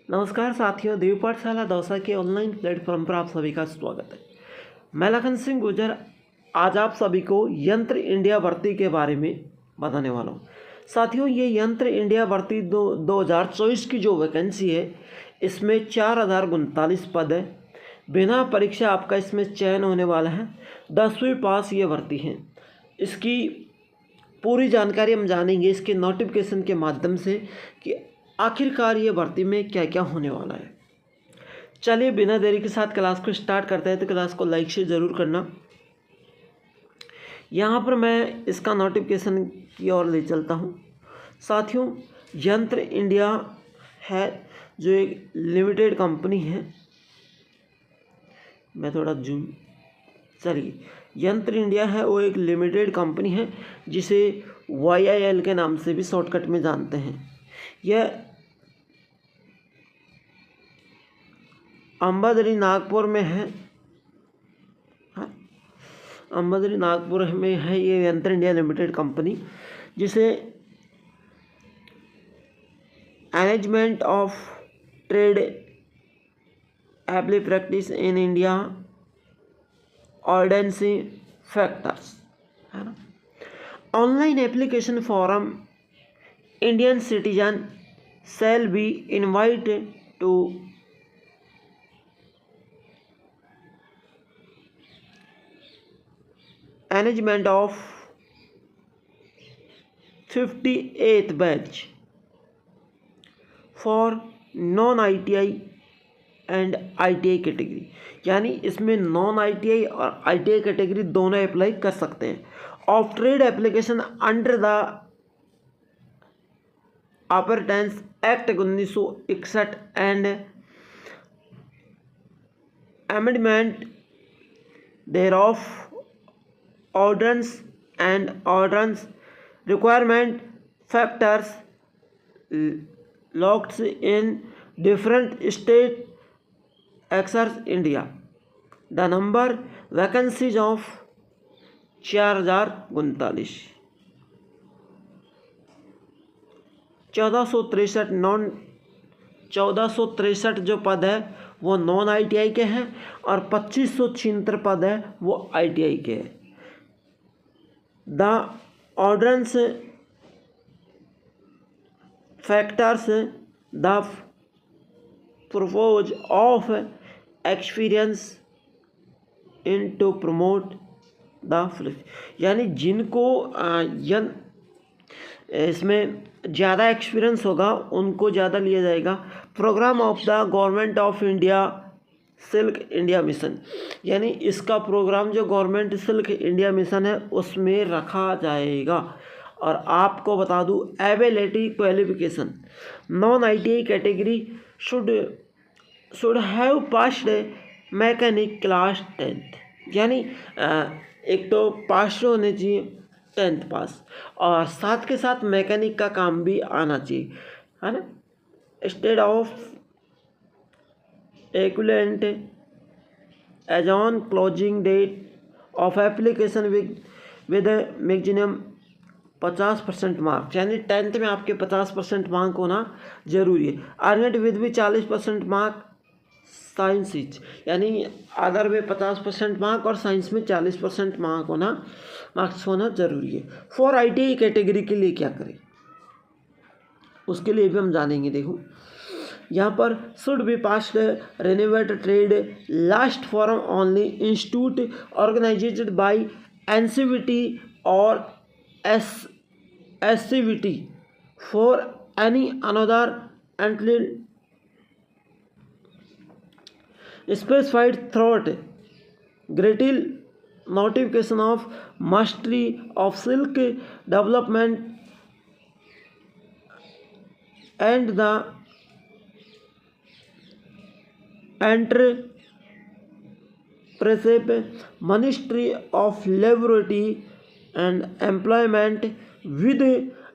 नमस्कार साथियों, देव पाठशाला दौसा के ऑनलाइन प्लेटफॉर्म पर आप सभी का स्वागत है। मैं लखन सिंह गुर्जर आज आप सभी को यंत्र इंडिया भर्ती के बारे में बताने वाला हूँ। साथियों, ये यंत्र इंडिया भर्ती 2024 की जो वैकेंसी है, इसमें 4039 पद है। बिना परीक्षा आपका इसमें चयन होने वाला है। 10वीं पास ये भर्ती है। इसकी पूरी जानकारी हम जानेंगे इसके नोटिफिकेशन के माध्यम से कि आखिरकार ये भर्ती में क्या क्या होने वाला है। चलिए बिना देरी के साथ क्लास को स्टार्ट करते हैं। तो क्लास को लाइक शेयर ज़रूर करना। यहाँ पर मैं इसका नोटिफिकेशन की ओर ले चलता हूँ। साथियों, यंत्र इंडिया है जो एक लिमिटेड कंपनी है। मैं थोड़ा जूम चलिए यंत्र इंडिया है वो एक लिमिटेड कंपनी है जिसे YIL के नाम से भी शॉर्टकट में जानते हैं। यह अंबाझरी नागपुर में है। अंबाझरी नागपुर में है ये यंत्र इंडिया लिमिटेड कंपनी, जिसे मैनेजमेंट ऑफ ट्रेड एप्ली practice in India ordnance factors है ना। Online application form Indian citizen shall be invited to management of 58th batch for non ITI and ITI category. यानी इसमें नॉन ITI और ITI category दोनों apply कर सकते हैं। Of trade application under the apprentice act 1961 and amendment there of ordinance and ordinance requirement factors locked in different state across India. The number vacancies of 4039 1463 जो पद है वो non ITI के हैं और 2576 पद है वो ITI के हैं। The ordinance factors the purpose of experience in to promote the यानी जिनको इसमें ज़्यादा एक्सपीरियंस होगा उनको ज़्यादा लिया जाएगा। Program of the government of India silk India mission, यानी इसका प्रोग्राम जो गवर्नमेंट सिल्क इंडिया मिशन है उसमें रखा जाएगा। और आपको बता दूं ability qualification non ITI category should have passed mechanic class 10th। यानी एक तो पास होने चाहिए 10th पास, और साथ के साथ मैकेनिक का काम भी आना चाहिए, है ना। State of equivalent as on closing date of application with a maximum 50% marks, यानी 10th में आपके 50% मार्क होना जरूरी है। अर्नेट विद भी 40% मार्क साइंस, यानी अदर में 50% मार्क और साइंस में 40% मार्क्स होना जरूरी है। फॉर ITI कैटेगरी के लिए क्या करें उसके लिए भी हम जानेंगे। देखो यहाँ पर should be pass renovate trade last form only institute organised by NCVT और SCVT for any another entity specified through gazette notification of ministry of सिल्क development and the Enterprise Ministry of Laboratory and Employment with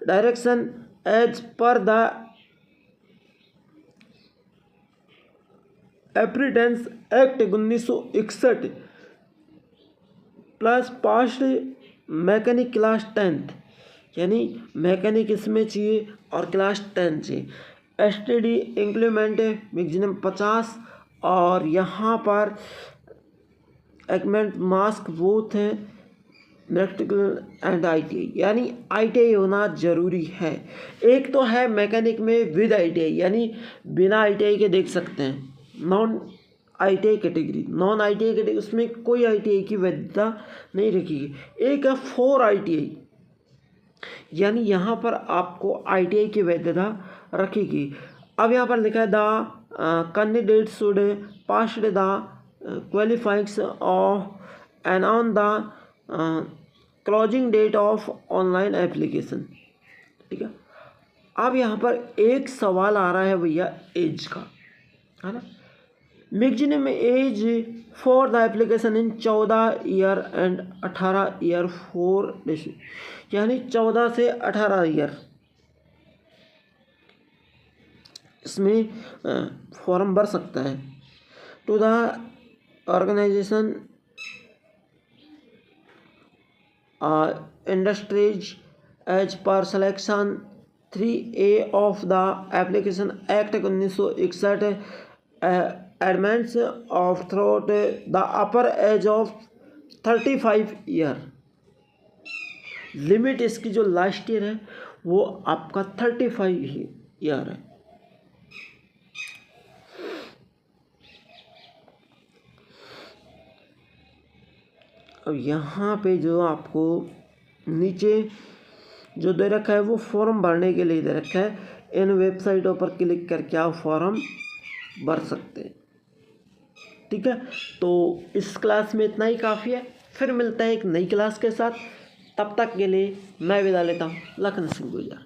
direction as per the Apprentice Act 1961 plus past mechanic class 10th, यानी mechanic इसमें चाहिए और class 10 चाहिए। STD implement maximum 50 और यहाँ पर एगमेंट mask both है इलेक्ट्रिकल एंड ITI, यानी ITI होना ज़रूरी है। एक तो है मैकेनिक में विद ITI, यानी बिना ITI के देख सकते हैं, नॉन ITI कैटेगरी उसमें कोई ITI की वैधता नहीं रखी। एक है 4 ITI, यानी यहाँ पर आपको ITI की वैधता रखेगी। अब यहाँ पर लिखा है the candidate should pass the qualifyings of and on the closing date of online application. ठीक है, अब यहाँ पर एक सवाल आ रहा है भैया एज का, है ना। Maximum age for the application in 14 year and 18 year for, यानी 14 से 18 ईयर इसमें फॉर्म भर सकता है। To the organisation industries as per section 3A of the application act 1961 amendments of through the upper age of 35 year. Limit इसकी जो last year है वो आपका 35 ईयर है। अब यहाँ पे जो आपको नीचे जो दे रखा है वो फॉर्म भरने के लिए दे रखा है। इन वेबसाइटों पर क्लिक करके आप फॉर्म भर सकते हैं। ठीक है, तो इस क्लास में इतना ही काफ़ी है। फिर मिलता है एक नई क्लास के साथ, तब तक के लिए मैं विदा लेता हूँ। लखन सिंह गुजर।